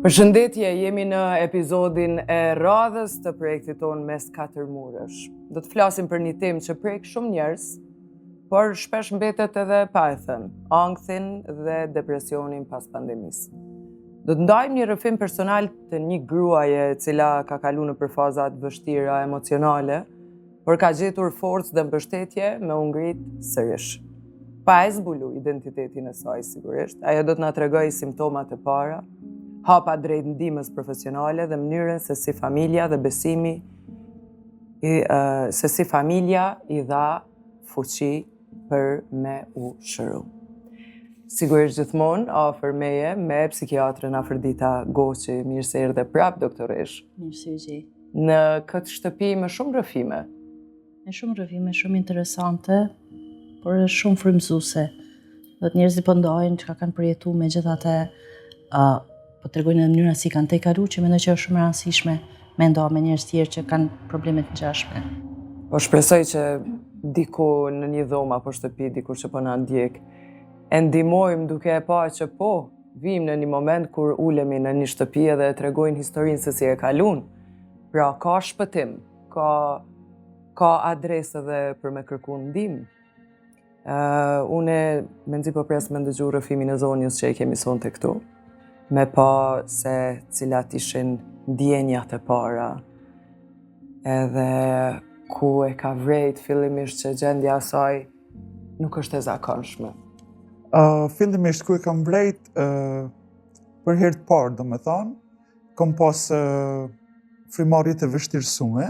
Përshëndetje, jemi në epizodin e radhës të projektit tonë Mes 4 murësh. Do të flasim për një temë që prek shumë njerëz, por shpesh mbetet edhe pa e thënë, ankthin dhe depresionin pas pandemisë. Do të ndajmë një rrëfim personal të një gruaje e cila ka kaluar nëpër faza të vështira emocionale, por ka gjetur forcë dhe mbështetje me u ngrit sërish. Pa e zbulu identitetin e saj sigurisht, ajo do të na tregojë simptomat e para, hapa drejt ndihmës profesionale dhe mënyrën se si familja dhe besimi se si familja i dha fuqi për me u shëru. Sigurisht gjithmonë afër meje me psikiatrën Afërdita Goqi. Mirë se erdhe prap, doktoresh. Mirë se u gjej. Në këtë shtëpi me shumë rrëfime. Me shumë rrëfime, shumë interesante, por shumë frymëzuese. Do të njerëzit po ndajnë çka kanë përjetuar, megjithatë po tregojnë në mënyra si kanë tejkaru, që mendoj që është shumë e rëndësishme me nda me njerëz tjerë që kanë probleme të ngjashme. Po shpresoj që diku në një dhomë apo shtëpi, dikur që po na ndjek, e ndihmojmë duke e pa që po, vim në një moment kur ulemi në një shtëpi edhe e tregojnë historinë se si e kalun. Pra ka shpëtim, ka adresë edhe për me kërku ndihmë. Une mendzi po pres me ndëgju rrëfimin e zonjës që e kemi sonte këtu, me pa se cilat ishin ndjenjat e para, edhe ku e ka vrejt fillimisht që gjendja saj nuk është e zakonshme. Fillimisht ku e kam vrejt për herë të parë, do me thonë, kom pas frymarrjet e vështirësume,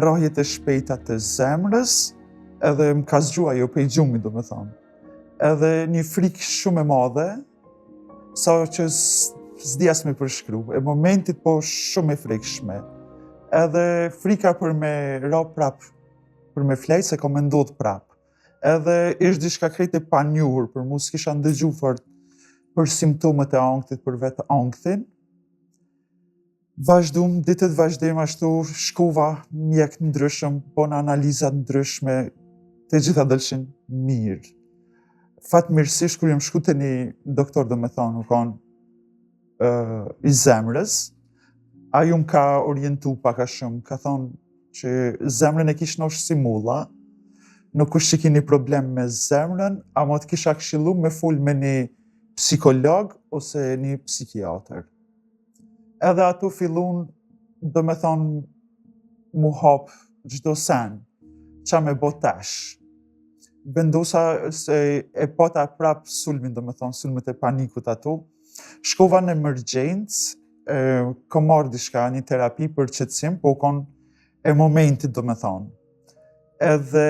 rrahjet e shpejta të zemrës, edhe më ka zgjua jo prej gjumi, do me thonë. Edhe një frikë shumë e madhe, sa që s'dias me përshkru, e momentit po shumë e frikshme. Edhe frika për me ra prap, për me flejt se ko me ndodh prap. Edhe ishtë diçka krejt e panjuhur, për mu s'kisha ndëgju fort për simptomet e ankthit, për vetë ankthin. Vazhdum, ditët vazhdim ashtu, shkova mjek ndryshëm, bona analizat ndryshme, të gjitha dëlshin mirë. Fatmirësisht, kur jam shku të një doktor, do me thonë, nuk kanë i zemrës, a ju më ka orientu paka shumë, ka thonë që zemrën e kishë nosh si mulla, nuk është që kini problem me zemrën, ama të kisha këshillu me full me një psikolog ose një psikiatër. Edhe ato fillun, do me thonë, mu hap gjdo sen, qa me bo tash. Vendosa se e pata prap sulmin, do me thonë, sulmet e panikut ato. Shkova në emergjencë, kom marrë diçka, një terapi për qetësim, po kon e momentit, do me thonë. Edhe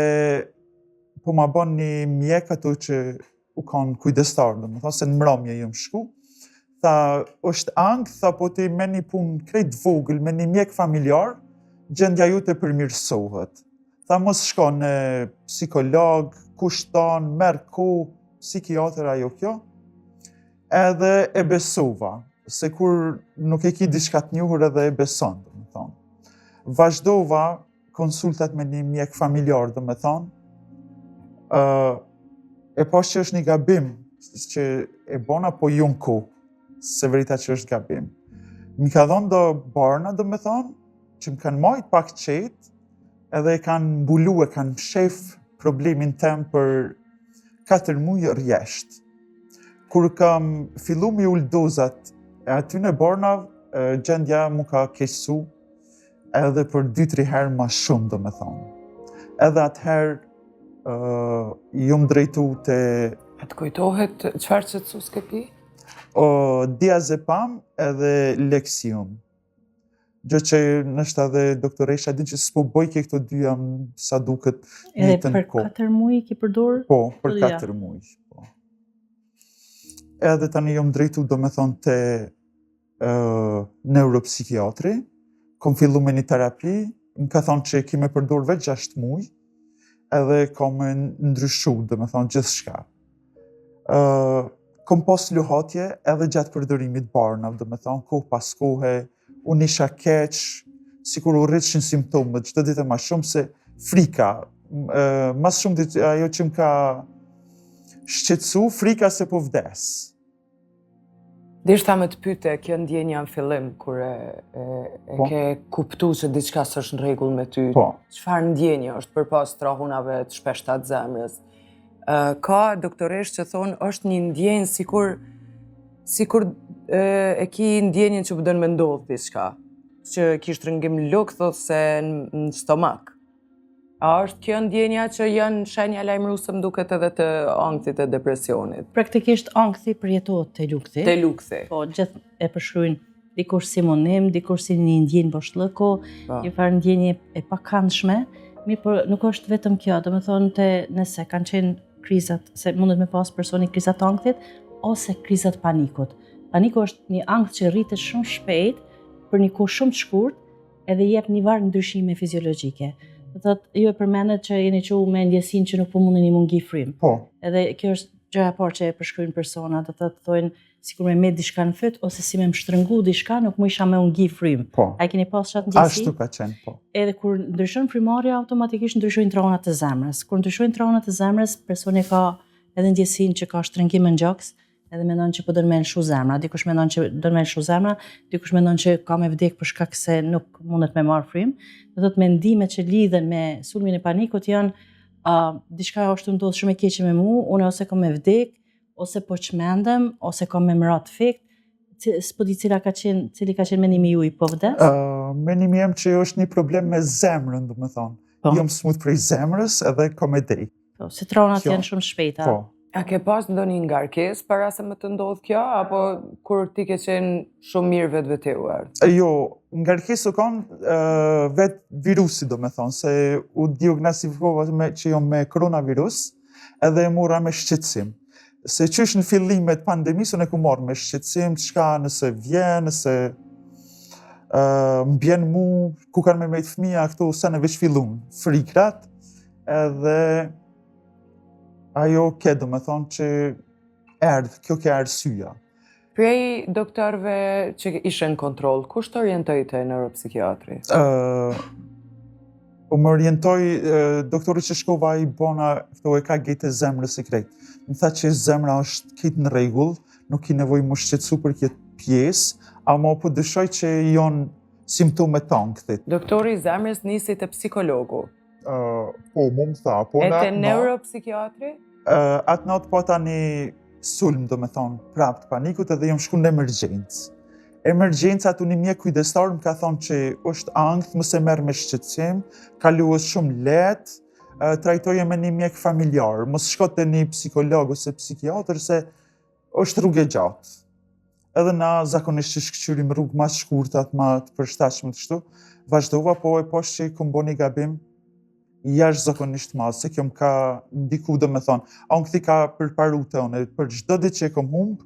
po ma bon një mjek ato që u kon kujdestar, do me thonë, se në mramje jëm shku. Tha, është ankth, tha, po ti me një punë krejt vogël, me një mjek familjar, gjendja ju të përmirësohet. Tha, mos shko në psikolog, kushton, merë ku, psikiatër ajo kjo, edhe e besova, se kur nuk e ki diçka të njohur edhe e beson, do me thonë. Vazhdova konsultat me një mjek familjar, do me thonë, e pas që është një gabim, që e bona po ju në ku, se verita që është gabim. Mi ka dhonë do barna, do me thonë, që më kanë majt pak qetë, edhe e kanë mbulu, e kanë shef problemin tem për 4 muaj rjesht. Kur kam fillu mi ullë dozat e aty në barna, gjendja mu ka keqsu edhe për 2-3 herë ma shumë, do me thonë. Edhe atëherë jom drejtu të... A të kujtohet qëfar që të sus këpi? Diazepam edhe Lexium. Gjë që nështë edhe doktoresha din që s'po bojke këto dyja sa duket një të në kohë. Edhe për 4 muaj ki përdor? Po, për 4 muaj. Po. Edhe tani jom drejtu, do me thonë, të neuropsikiatri, kom fillu me një terapi, më ka thonë që ki me përdor veç 6 muaj, edhe kom ndryshu, do me thonë, gjithë shka. Kom pas luhatje edhe gjatë përdorimit barnav, do me thonë, kohë pas kohë, unë isha keq, sikur u rritshin simptomet, çdo ditë më shumë se frika. Mas shumë ditë ajo që më ka shqetësu, frika se po vdes. Dishta me të pyte, kjo ndjenja në fillim, kur e ke kuptu që diçka s'është në rregull me ty. Po. Çfarë ndjenje është përpas trahunave të shpeshta të zemrës? Ka doktoresh që thonë është një ndjenjë sikur e ki ndjenjën që pëdën me ndodhë diçka, që kishtë rëngim luk, thotë se në stomak. A është kjo ndjenja që janë shenja lajmëruese më duket edhe të ankthit e depresionit? Praktikisht ankthi përjetohet te lukthi. Te lukthi. Po, gjithë e përshkruajnë dikush si monim, dikush si një ndjenjë boshllëku, një farë ndjenje e pakëndshme, mirë por nuk është vetëm kjo, domethënë nëse kanë qenë krizat, se mundet me pas personi krizat ankhtit ose krizat panikut. Paniku është një ankth që rritet shumë shpejt për një kohë shumë të shkurt edhe jep një varg ndryshime fiziologjike. Do thotë ju e përmendet që jeni qenë me ndjesinë që nuk po mundeni mungi frym. Po. Edhe kjo është gjëja e parë që e përshkruajnë persona, do thotë thonë sikur me diçka në fyt ose si me mshtrëngu diçka, nuk më isha me ungi frym. Po. A keni pas çat ndjesi? Ashtu ka qenë, po. Edhe kur ndryshon frymarrja, automatikisht ndryshojnë trahunat e zemrës. Kur ndryshojnë trahunat e zemrës, personi ka edhe ndjesinë që ka shtrëngim në gjaks, edhe mendon që po do të më lshu zemra, dikush mendon që do të më lshu zemra, dikush mendon që ka me vdek për shkak se nuk mundet me marr frym. Do thotë mendimet që lidhen me sulmin e panikut janë diçka është ndodhur shumë e keqe me mua, unë ose kam me vdek, ose po çmendem, ose kam me mrat fikt. S'po di cili ka qenë mendimi juaj, po vdes? Mendimi jem që është një problem me zemrën, domethënë. Po. Jam smut prej zemrës edhe kam e dej. Po, se trahunat Kjo. janë shumë shpejta. Po. A ke pas ndonjë ngarkesë para se më të ndodh kjo, apo kur ti ke qenë shumë mirë vetvetiuar? Jo, ngarkesë u kanë vetë virusi, domethënë, se u diagnostikova që jam me koronavirus edhe e mora me shqetësim. Se qysh në fillimet pandemisë unë e ku marrë me shqetësim, çka nëse vjen, nëse m'bjen mu, ku kanë me mejtë fëmija, këto sa në veç fillun, frikrat, edhe ajo ke do me thonë që kjo ke arsyeja. Prej doktorëve që ishe në kontroll, kush të orientoi te neuropsikiatri? U më orientoj doktori që shkova i bona këto EKG të zemrës i krejt. Më tha që zemra është kitë në rregull, nuk i nevoj më shqetësu për këtë pjesë, ama po dëshoj që janë simptomet të ankthit. Doktori i zemrës nisi te psikologu. Po, mu më tha, po E te neuropsikiatri? Atë natë po tani sulm, do me thonë, prap të panikut edhe jam shku në emergjencë. Emergjencat unë i mjek kujdestar më ka thonë që është ankth, mëse merr me shqetësim, kalues shumë lehtë, trajtoje me një mjek familjar, mos shko te një psikolog ose psikiatër se është rrugë e gjatë. Edhe na zakonisht që shkëqyrim rrugë mas shkurtat, ma të përshtatshme të shtu, vazhdova, po e poshtë që i kom bo një gabim jashtëzakonisht madh, se kjo më ka ndiku, do me thonë, ankthi ka përparu të unë, për çdo ditë që e kom humb,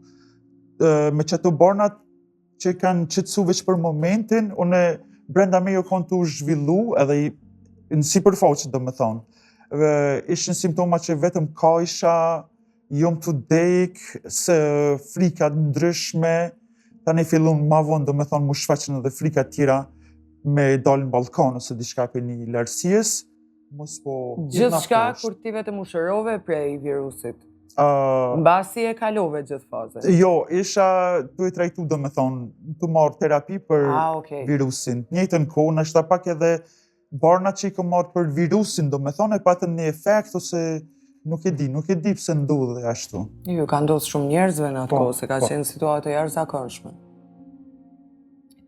me qëto bornat që kanë qetësu veç për momentin, unë brenda me jo kanë të zhvillu edhe në sipërfaqe, do me thonë. Ishin simptoma që vetëm ka isha, jom të dek, se frikat ndryshme, tani fillun ma vonë, do me thonë, mu shfaqen edhe frikat tjera me dalë në balkon ose diçka për një lartësies. Gjithçka kur ti vetëm u shërove prej virusit? Mbasi e kalove gjithë fazën? Jo, isha duhet trajtu, do me thonë, të marrë terapi për virusin. Njëjtën kohë, nështë pak edhe barnat që i kom marrë për virusin, do me thonë, e patën një efekt ose nuk e di pse ndodhe ashtu. Jo, ka ndodhë shumë njerëzve në atë kohë, se ka qenë situatë e jashtëzakonshme.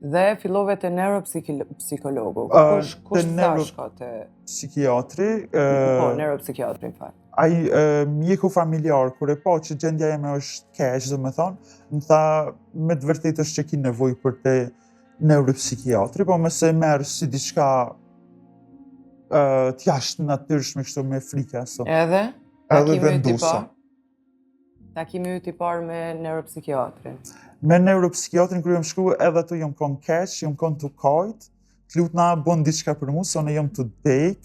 Dhe fillove te neuropsikologu. Kush thash ka te psikiatri? Po, neuropsikiatri, në fakt. Ai mjeku familjar, kur e pa që gjendja jeme është keq, do me thonë, më tha me të vërtetë është që ki nevojë për te neuropsikiatri, po mëse merr si diçka të jashtë natyrshme kështu me frika. Edhe? Edhe vendusa. Takimi yt i parë me neuropsikiatrin. Me neuropsikiatrin kur jam shku edhe ato jam kon keq, jam kon të kajt, të lutna bën diçka për mua, se unë jam të dek,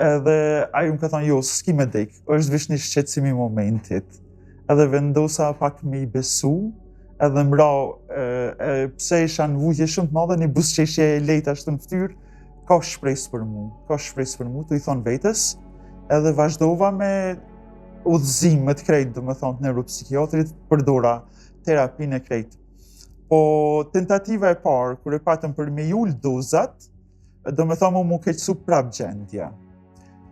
edhe ai më ka thënë jo, s'ki me dek, është veç një shqetësim i momentit. Edhe vendosa pak me i besu, edhe mra pse isha në vujtje shumë të madhe, një buzëqeshje e lehtë ashtu në fytyrë, ka shpresë për mua, të i thonë vetes, edhe vazhdova me udhëzim të krejt, do me thonë, të neuropsikiatrit, përdora terapinë e krejt Po tentativa e parë, kur e patëm për me ullë dozat, do me thonë mu keqësu prap gjendja.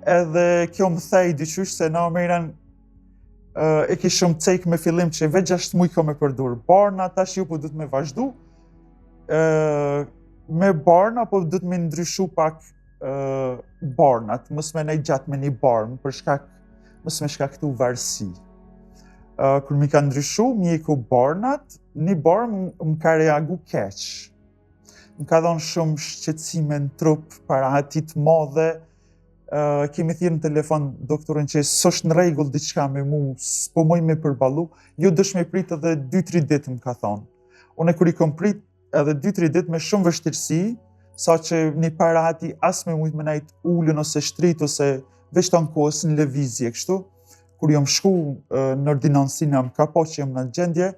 Edhe kjo më thej dyqysh se na merren e kishëm cek me fillim që veç 6 muj ka me përdur barna, tash ju po du të me vazhdu me barna, po du të me ndryshu pak barnat, mos me nej gjatë me një barm, mos me shkaktu varësi. Kur mi ka ndryshu, mi e ku barnat, një barm më ka reagu keq. Më ka dhonë shumë shqetësime në trup, para atit madhe, kemi thirë në telefon doktorën që s'është në rregull diçka me mu, s'po moj me përballu, jo dësh me prit edhe 2-3 ditë më ka thonë. Une kur i kom prit edhe 2-3 ditë me shumë vështirësi, sa që një para ati as me mujt me najt ullën ose shtrit ose veç të kohës në lëvizje kështu, kur jom shku në ordinancina më ka po që jom në gjendje,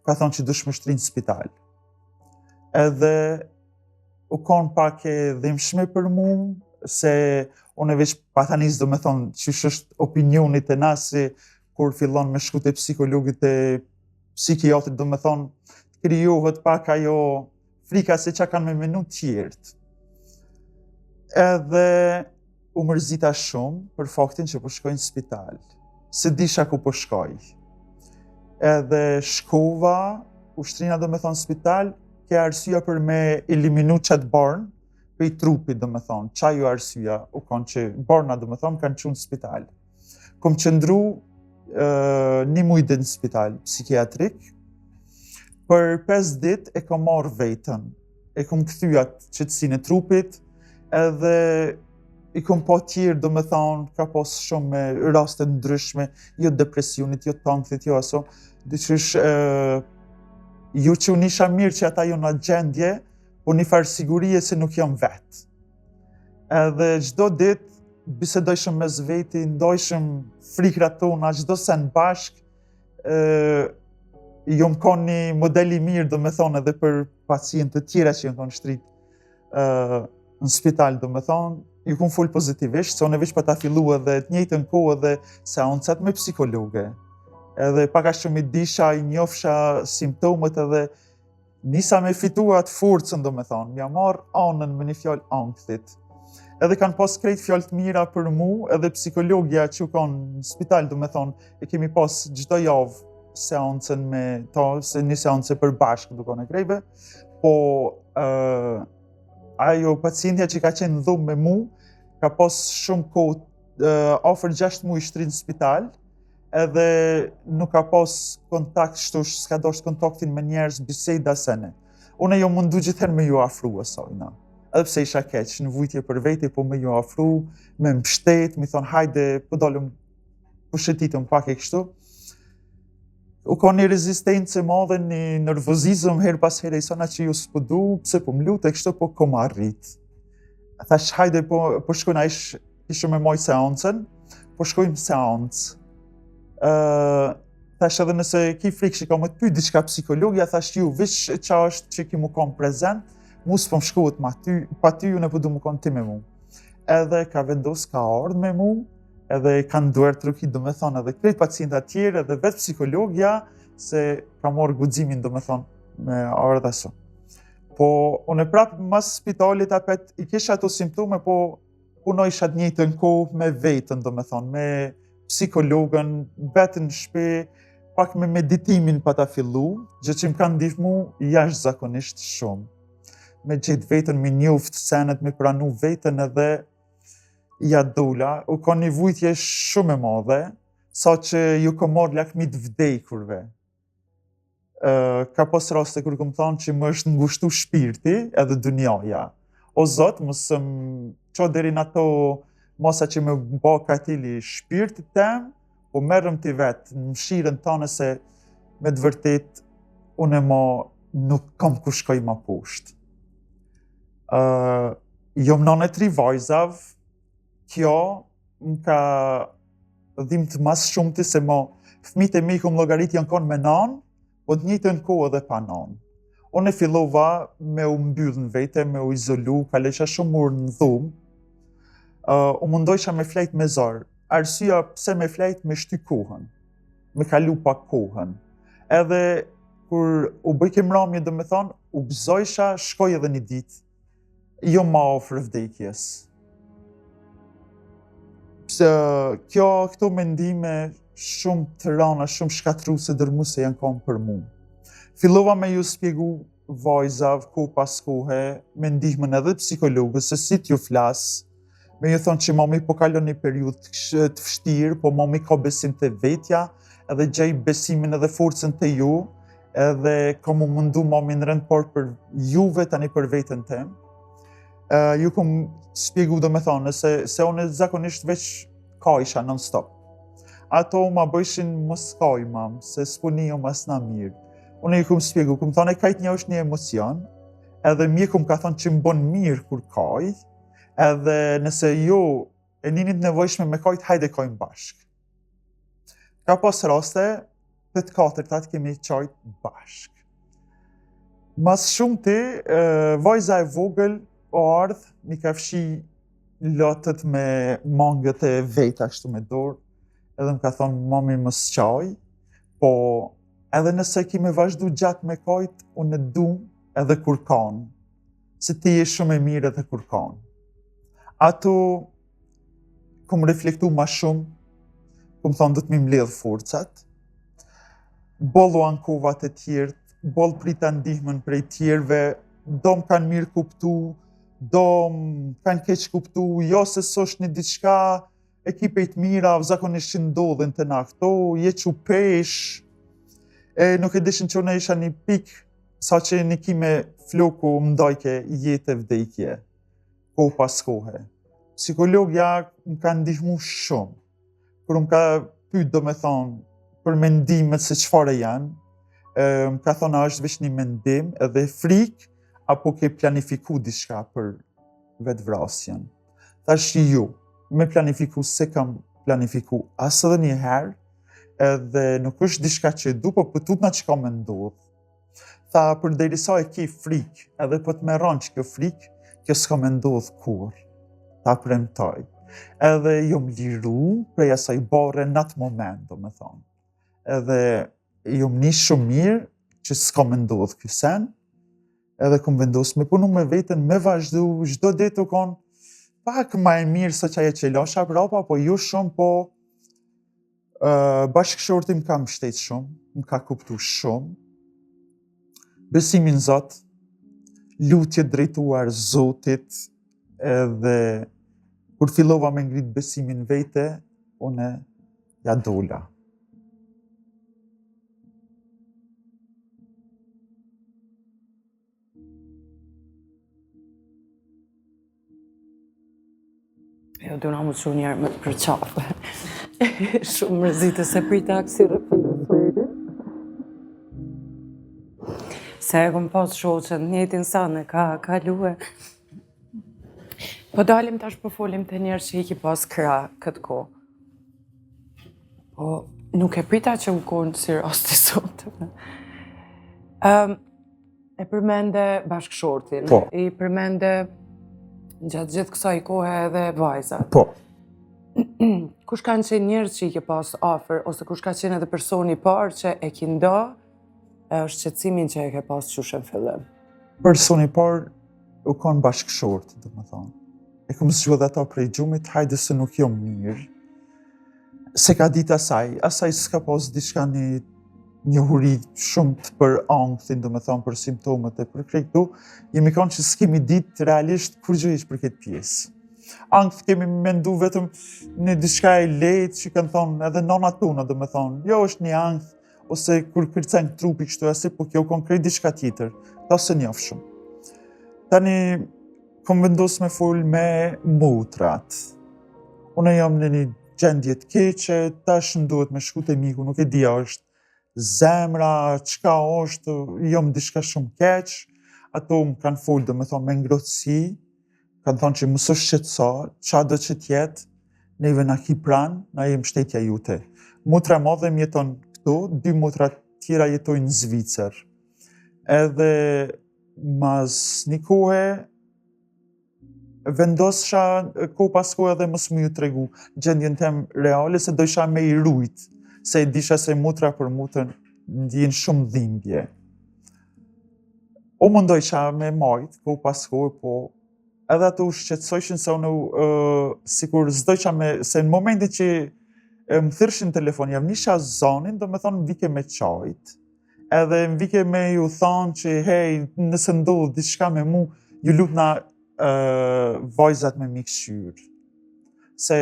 ka thonë që dush më shtri në spital. Edhe u konë pak e dhimshme për mu, se unë veç patanis do me thonë që është opinionit e nasi, kur fillon me shku të psikologit e psikiatrit do me thonë, krijohet pak ajo frika se që kanë me menu tjertë. Edhe u mërzita shumë për faktin që po shkojnë në spital. Se disha ku po shkoj. Edhe shkova, ushtrina do me thonë spital, ke arsyeja për me eliminu qatë barn, për i trupit do me thonë, qa ju arsyeja, u konë që barna do me thonë kanë qunë në spital. Kom qëndru një mujtë në spital psikiatrik, për 5 dit e kom marrë vetën, e kom këthyat qëtësin e trupit, edhe i kom po tjerë, do me thonë, ka pos shumë me raste ndryshme, jo depresionit, jo tankthit, jo aso, dyqysh ju që unë isha mirë që ata jo në gjendje, po një farë sigurie se nuk jam vetë. Edhe gjdo dit, bisedojshëm mes veti, ndojshëm frikrat tona, gjdo sen bashk, jo më konë një modeli mirë, do me thonë, edhe për pacientët tjera që jënë konë shtrit në spital, do me thonë, ju kun full pozitivisht, se unë e veç pa ta fillu edhe të njëjtën kohë edhe seancat me psikologe. Edhe paka shumë i disha, i njofsha simptomet edhe nisa me fitua atë forcën, do me thonë, mja marë anën me një fjallë ankthit. Edhe kanë pas krejt fjallë të mira për mu, edhe psikologja që u kanë në spital, do me thonë, e kemi pas gjdo javë seancën me ta, se një seancë për bashkë duke në krejve, po ajo pacientja që ka qenë dhumë me mu, ka pas shumë kohë, ofër 6 muaj shtri në spital, edhe nuk ka pas kontakt shtush, s'ka dosht kontaktin me njerës, bisejda sene. Unë jo mundu gjithër me ju afru asajna. Edhe pse isha keq, në vujtje për veti, po me ju afru, me mbështet, mi thonë hajde, po dalëm, po shëtitëm pak e kështu. U ka një rezistencë madhe, një nervozizëm her pas here, i sona që ju s'podu, pse po m'lut e kështu, po kom arrit. Thash, hajde, po shkojnë, ishë me moj seancën, po shkojnë seancë. Thash edhe nëse ki frikë që ka më të pyt diçka psikologja, thash ju, vish qa është që ki mu kom prezent, mu s'po më shkohet pa ty, ju ne po du mu kom ti me mu. Edhe ka vendos ka ardhë me mu, edhe kanë duar të rukit, do me thonë, edhe krejt pacientat tjerë, edhe vetë psikologja, se ka morë guximin, do me thonë, me ardhë aso. Po, unë e prapë mas spitalit apet, i kisha ato simptome, po punoj isha të njëjtën kohë me vetën, do me thonë, me psikologën, vetën në shpe, pak me meditimin pa ta fillu, gjë që më kanë ndihmu jashtë zakonisht shumë. Me gjithë vetën, me njoft senet, me pranu vetën edhe ja dola, u ka një vujtje shumë e madhe, sa që ju ka marrë lakmit vdejkurve. Ka pas raste kur kom thonë që më është ngushtu shpirti edhe dunjaja. O Zot, mësëm qo deri në ato masa që me ba katili shpirtit tem, po merrëm t'i vetë në mshirën tane se me të vërtet unë e ma nuk kam ku shkoj ma poshtë. Jom nane 3 vajzav, kjo më ka dhim të mas shumë të se ma fëmijët e mi ku më llogarit janë konë me nanë, po të njëjtën kohë edhe pa nanë. Unë e fillova me u mbyllë në vete, me u izolu, ka lesha shumë murë në dhumë. U mundojsha me flejt me zorë. Arsyeja pse me flejt me shty kohën, me kalu pak kohën. Edhe kur u bëj kemramje do me thonë, u gëzojsha, shkoj edhe një ditë, jo ma ofër vdekjes. Pse këto mendime shumë të rana, shumë shkatruse dërmuse janë kom për mu. Fillova me ju spjegu vajzav, ko pas kohe, me ndihmën edhe psikologës, se si t'ju flasë, me ju thonë që mami po kalon një periudhë të vështirë, po mami ka besim të vetja, edhe gjej besimin edhe forcën të ju, edhe ka mu mundu mami në rënd por për juve tani për vetën tem. Ju kom spjegu do me thonë, se unë zakonisht veç ka isha non-stop. Ato ma bëjshin mos kaj mam, se s'puni jo mas na mirë. Unë ju kom spjegu, kom thonë e kajt një është një emocion, edhe mjeku më ka thonë që më bon mirë kur kaj, edhe nëse ju e ninit nevojshme me kajt, hajde kajmë bashk. Ka pas raste, 8-4 kemi qajt bashk. Mas shumë ti, vajza e vogël o ardhë, mi ka fshi lotët me mangët e veta kështu me dorë, edhe më ka thonë, mami më s'qaj, po edhe nëse kime vazhdu gjatë me kajt, unë e du edhe kur kanë, se ti je shumë e mirë edhe kur kanë. Ato, kom reflektu ma shumë, kom thonë do të mi mbledh forcat, bollu ankovat e tjertë, boll prita ndihmën prej tjerve, do më kanë mirë kuptu, do më kanë keq kuptu, jo se s'osht një diçka, ekipet mira, zakonisht që ndodhin të na këto, je që pesh, nuk e dishin që unë isha një pikë, sa që një kime floku më ndajke jetë e vdekje, ko pas kohe. Psikologja më ka ndihmu shumë, kur më ka pyet do me thonë për mendimet se çfarë janë, më ka thonë a është veç një mendim edhe frikë, apo ke planifiku diçka për vetvrasjen. Thash ju, me planifiku se kam planifiku asë edhe një herë, edhe nuk është diçka që du, po pëtutna që ka me ndodhë. Tha, për derisa e ki frikë, edhe po të meron që kjo frikë, kjo s'ka me ndodhë kur. Ta premtoj. Edhe jo më liru prej asaj bare në atë moment, do me thonë. Edhe jo më një shumë mirë që s'ka me ndodhë kjo sen, edhe kom vendosë me punu me vetën, me vazhdu, çdo ditë u konë pak ma e mirë sa që aje që lasha brapa, po ju shumë, po bashkëshorti më ka mbështet shumë, më ka kuptu shumë. Besimin Zot, lutje drejtuar Zotit, edhe kur fillova me ngrit besimin vete, une ja dola. Jo, du nga mu të shumë njerë me të përqafë. Shumë mërzite se prita aksi rëpërë. Se e kom pas shoqen, njëtin sanë ka kalue. Po dalim tash po folim të njerë që i ki pas kra këtë ko. Po nuk e prita që më konë si rasti sotë. E përmende bashkëshortin, Po. I përmende gjatë gjithë kësaj kohe edhe vajzat. Po. Kush kanë qenë njerëz që i ke pas afër, ose kush ka qenë edhe personi i parë që e ki nda, është qetësimin që e ke pas qysh në fillim? Personi i parë u konë bashkëshort, do me thonë. E kom zgjuar ata prej gjumit, hajde se nuk jo mirë. Se ka ditë asaj s'ka pas diçka një njohuri shumë të për angthin, do me thonë për simptomet e për krejtu, jemi konë që s'kemi ditë realisht kur gjë ishë për këtë pjesë. Angth kemi mendu vetëm një diçka e lehtë që kanë thonë edhe nonat tona, do me thonë, jo është një angth, ose kur kërcen trupi kështu asi, po kjo konkret diçka tjetër, ta se njof shumë. Tani, kom vendos me fol me mutrat. Unë jam në një gjendje të keqe, tash më duhet me shku te miku, nuk e dia është zemra, çka është, jam diçka shumë keq. Ato më kanë fol, do me thonë, me ngrohtësi, kanë thonë që mos u shqetëso, çado që t'jetë, neve na ki pranë, na je mbështetja jute. Mutra e madhe më jeton këtu, 2 mutra tjera jetojnë në Zvicër. Edhe mas një kohe, vendosha ko pas kohe edhe mos më ju tregu gjendjen tem reale, se do isha me i rujt, se e disha se mutra për mutrën ndjen shumë dhimbje. O mundojqa me majt, ko pas kohë, po edhe ato u shqetësojshin se unë sikur s'dojqa se në momentin që më thërshin telefon, jam nisha zonin, do me thonë më vike me qajt, edhe më vike me ju thonë që hej, nëse ndodhë diçka me mu, ju lutna vajzat me mikëshyr. Se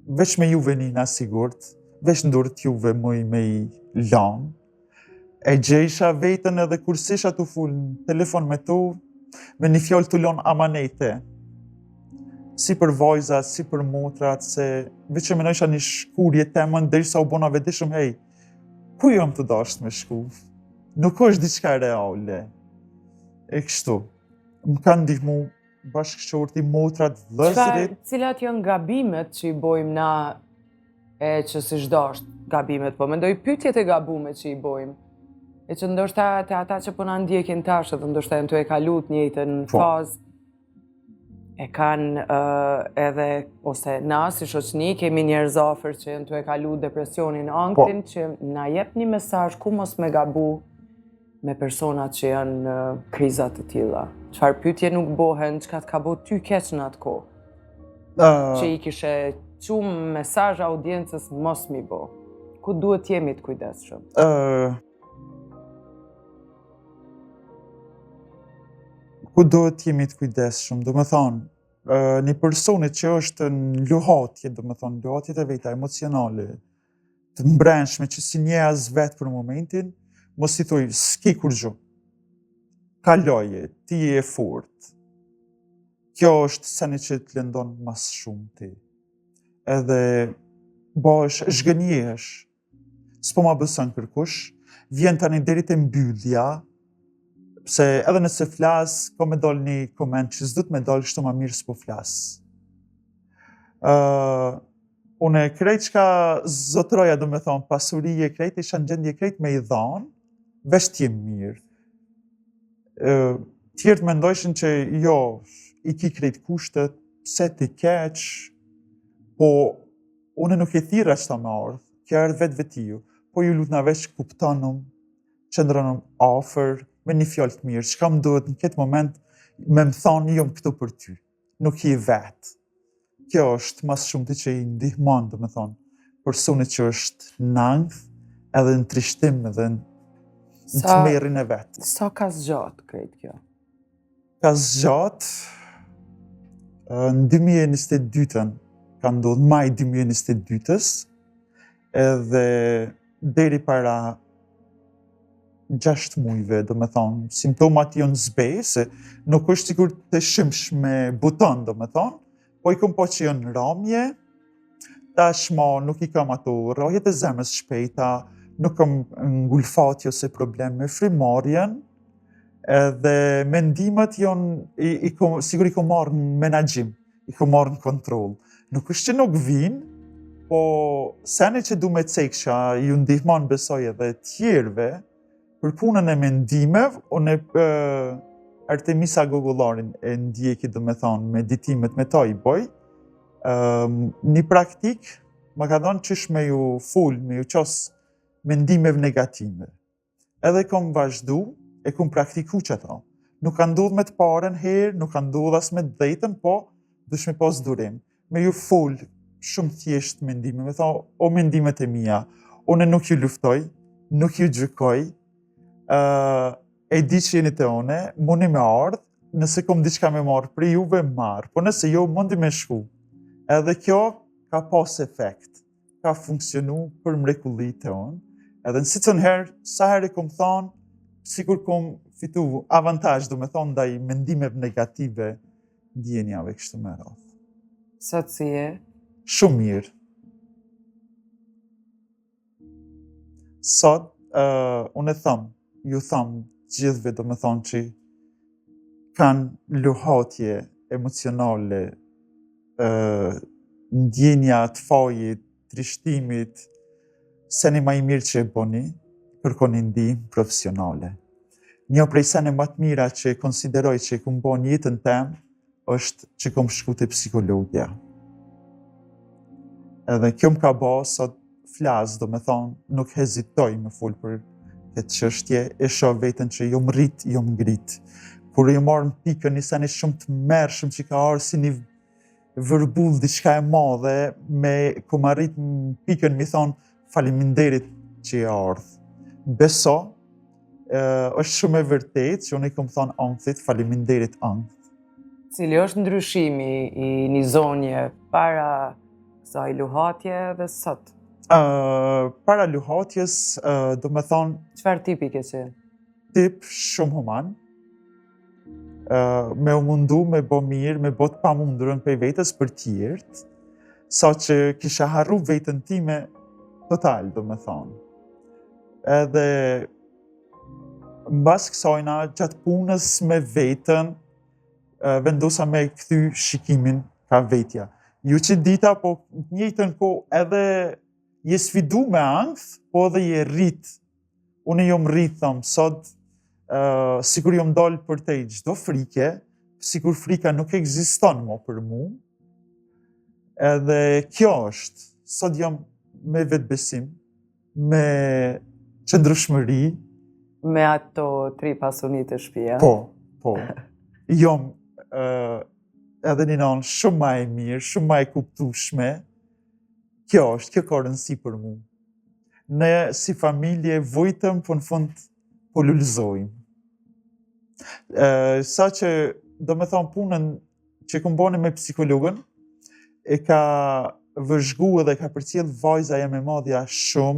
veç me juve nina sigurt, veç ndurët juve muj me i lanë, e gjejsha vetën edhe kur sisha të full në telefon me tu, me një fjallë të lonë amanete. Si për vajzat, si për motrat, se veç e menojsha një shkurje temën, derisa u bona vedishëm, hej, ku jam të dasht me shku? Nuk është diçka reale. E kështu. Më kanë ndihmu bashkëshorti, motrat, vëllezërit. Cilat janë gabimet që i bojmë na e që si shdasht gabimet, po mendoj pyetjet e gabume që i bojmë. E që ndoshta të ata që po na ndjekin tash, dhe ndoshta janë të e kalut njëjtën fazë, e kanë edhe, ose na si shoqni, kemi njerëz afër që janë të e kalu depresionin, anktin, që na jep një mesazh ku mos me gabu me personat që janë në krizat të tilla. Çfarë pyetje nuk bohen, çka të ka bo ty keq në atë kohë? Që i kishe qumë mesazh audiencës mos mi bo. Ku duhet jemi të kujdesshëm? Ku duhet jemi të kujdesshëm, do me thonë, një personit që është në luhatje, do me thonë, luhatjet e veta emocionale, të mbrenshme që si nje as vetë për momentin, mos i thuj, s'ki kur gjo, kaloje, ti e fort. Kjo është seni që të lëndon mas shumë ti. Edhe bësh, zhgënjesh, s'po ma bësën kërkush, vjen tani deri te mbyllja, pse edhe nëse flas, ko me dol një koment që s'dut me dol kështu ma mirë s'po flas. Une krejt qka zotroja, do me thonë, pasurije krejt, isha në gjendje krejt me i dhanë, vesh t'jem mirë. Tjertë mendojshin që jo, i ki krejt kushtet, pse ti keq, po une nuk e thira qëta me ardhë, kja ardhë vetë vetiju, po ju lutna veç kuptanum, qëndronum afer, me një fjallë të mirë, që kam duhet në këtë moment me më thonë jom këtu për ty, nuk i vetë. Kjo është mas shumë të që i ndihmon, do me thonë, personit që është nangth, edhe në trishtim, edhe në të merin e vetë. Sa ka zgjatë krejt kjo? Ka zgjatë, në 2022-ën, ka ndodhë maj 2022-ës, edhe deri para 6 mujve, do me thonë, simptomat jonë zbej, se nuk është sigur të shimsh me buton, do me thonë, po i kom po që jonë ramje, tashma nuk i kam ato rrahjet e zemrës shpejta, nuk kam ngulfati ose problem me frimarjen, edhe mendimet jonë, sigur i kom marrë në menagjim, i kom marrë në kontrol. Nuk është që nuk vinë, po seni që du me ceksha, ju ndihmon besoj edhe tjerve, për punën e mendimev, unë Artemisa Gogullarin e ndjeki, do me thonë, meditimet me ta i boj, një praktik, më ka thonë qysh me ju full, me ju qos mendimev negative. Edhe kom vazhdu, e kom praktiku që ta. Nuk ka ndodh me të paren herë, nuk ka ndodh as me të dhejten, po dush me pas durim. Me ju full, shumë thjesht mendime, me thonë, o mendimet e mija, unë nuk ju luftoj, nuk ju gjykoj, e di që jeni të one, mundi me ardhë, nëse kom diçka me marrë për juve, marrë, po nëse jo, mundi me shku. Edhe kjo ka pas efekt, ka funksionu për mrekullit të onë, edhe në sicën herë, sa herë kom thonë, sikur kom fitu avantaj, do me thonë, ndaj mendimeve negative, ndjenjave kështu me radhë. Sa të si e? Shumë mirë. Sot, unë e thëmë, ju thëmë gjithve, do me thonë që kanë luhatje emocionale, ndjenja të fajit, trishtimit, seni ma i mirë që e boni, kërkoni ndihmë profesionale. Një prej sene më të mira që konsideroj që e kumë bo një jetën temë, është që kom shku të psikologja. Edhe kjo më ka bo, sot flasë, do me thonë, nuk hezitoj me full për këtë çështje, e shoh veten që jo rrit, jo ngrit. Kur e marr në pikën një seni shumë të mërshëm që ka arë si një vërbull diçka e madhe, ku më arrit në pikën mi thonë faleminderit që e ardhë. Beso, është shumë e vërtet që unë i kom thonë ankthit, faleminderit ankth. Cili është ndryshimi i një zonje para kësaj luhatje dhe sot? Para luhatjes, do me thonë... Çfarë tipi ke qenë? Tip shumë human, me u mundu, me bo mirë, me bo të pa mundurën për vetës për tjertë, sa që kisha harru vetën time total, do me thonë. Edhe mbas kësajna, gjatë punës me vetën, vendosa me kthy shikimin ka vetja. Ju që dita, po njëjtën ko edhe je sfidu me ankth, po edhe je rrit. Unë jom rrit, thëmë, sot, sikur jom dalë për te çdo frike, sikur frika nuk ekziston mo për mu, edhe kjo është, sot jom me vetbesim, me qëndrueshmëri. Me ato 3 pasunit e shtëpia? Po. Jom edhe një nënë shumë ma e mirë, shumë ma e kuptueshme. Kjo ka rëndësi për mu. Ne si familje vojtëm, po në fund po lullëzojmë. Sa që, do me thonë punën që kom bone me psikologën, e ka vëzhgu edhe ka përcjell vajza e me madhja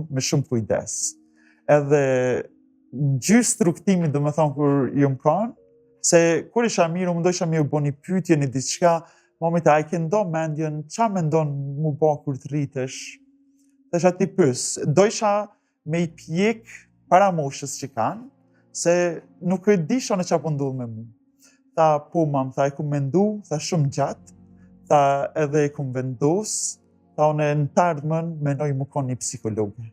me shumë kujdes. Edhe në gjysë rrugtimin, do me thonë, kur jom kanë, se kur isha mirë, më dojsha mi u bo një pyetje, një diçka, mamit a i ke ndo mendjen, qa me ndon mu bo kur të rritesh? Dhe isha t'i pys, dojsha me i pjek para moshës që kanë, se nuk e disha në qa po ndodh me mu. Tha, po mam, tha e ku mendu, tha shumë gjatë, tha edhe e ku vendos, tha une në tardhmen menoj mu kon një psikologe.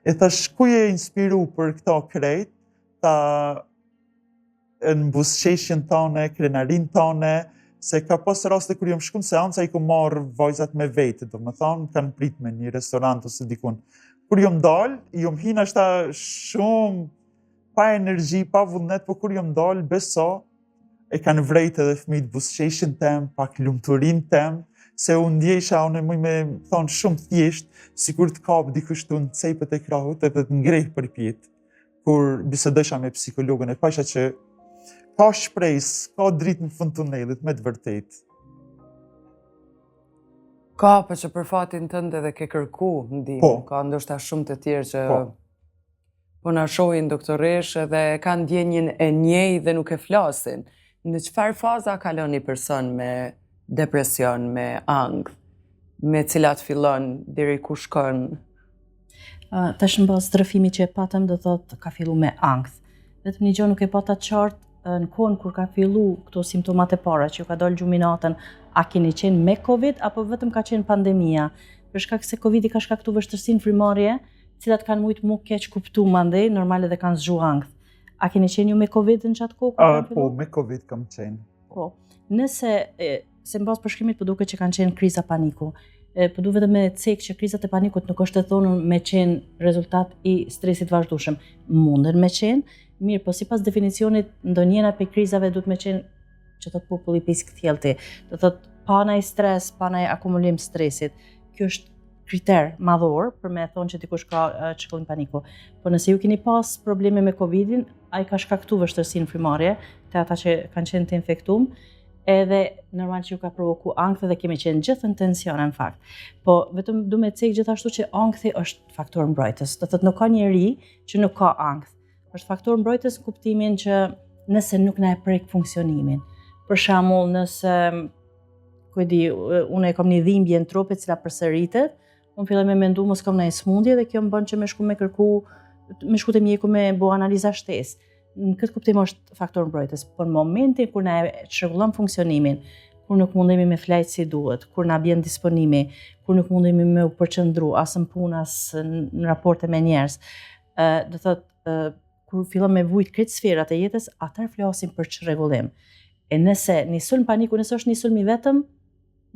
E thash, ku je inspiru për këto krejt, tha në buzëqeshjen tane, krenarin tane, se ka pas raste kur jom shku në seanca i ku marrë vajzat me vete, do më thonë, kanë prit me një restorant ose dikun. Kur jom dalë, jom hina shta shumë pa energji, pa vullnet, po kur jom dalë, beso, e kanë vrejt edhe fëmijët buzëqeshjen tem, pak lumturin tem, se unë ndjesha, unë muj me thonë shumë thjesht, si kur të kapë dikushtu në cepët e krahut, edhe të ngrejh për pjetë, kur bisedojsha me psikologën, e pasha që ka shprejs, ka dritë në fund tunelit, me të vërtet. Ka, për që për fatin tënde dhe ke kërku ndihmë, ka ndoshta shumë të tjerë që po na shohin doktoresh dhe kanë ndjenjën e njej dhe nuk e flasin. Në çfarë faza kalon një person me depresion, me ankth, me cilat fillon deri ku shkon? Tash në bazë ndrëfimi që e patëm do thotë ka fillu me ankth. Vetëm një gjë nuk e pata qartë, në kohën kur ka fillu këto simptomat e para që ju ka dalë gjuminatën, a keni qenë me Covid apo vetëm ka qenë pandemia? Për shkak se Covidi ka shkaktu vështërsinë frymërore, cilat kanë mujt mu keq kuptu mandej, normal edhe kanë zgju ankth. A keni qenë ju me Covid në qatë kohë? Po, me Covid kam qenë. Po, nëse, se në bazë përshkrimit po duket që kanë qenë kriza paniku, po du vetëm me cek që krizat e panikut nuk është të thonën me qenë rezultat i stresit vazhdueshëm. Munden me qenë, mirë, po sipas definicionit ndonjëra pe krizave duhet me qenë që thot populli pisk thjellti. Do thot pa ndaj stres, pa ndaj akumulim stresit. Kjo është kriter madhor për me thonë që dikush ka çrregullim paniku. Po nëse ju keni pas probleme me Covidin, ai ka shkaktuar vështirësinë frymërore te ata që kanë qenë të infektuar, edhe normal që ju ka provoku ankth dhe kemi qenë gjithë në tension në fakt. Po vetëm du me cek gjithashtu që ankthi është faktor mbrojtës. Do thot nuk ka njeri që nuk ka ankth. Është faktor mbrojtës në kuptimin që nëse nuk na e prek funksionimin. Për shembull, nëse unë e kam një dhimbje në trup e cila përsëritet, unë filloj me mendu mos kam ndonjë smundje dhe kjo më bën që me shku te mjeku me bo analiza shtesë. Në këtë kuptim është faktor mbrojtës, por në momentin kur na e çrregullon funksionimin, kur nuk mundemi me flajt si duhet, kur na bjen disponimi, kur nuk mundemi me u përqendru as në punë as në raporte me njerëz, do thotë kur fillon me vujt krejt sferat e jetës, atëherë flasim për çrregullim. E nëse një sulm paniku, nëse është një sulm i vetëm,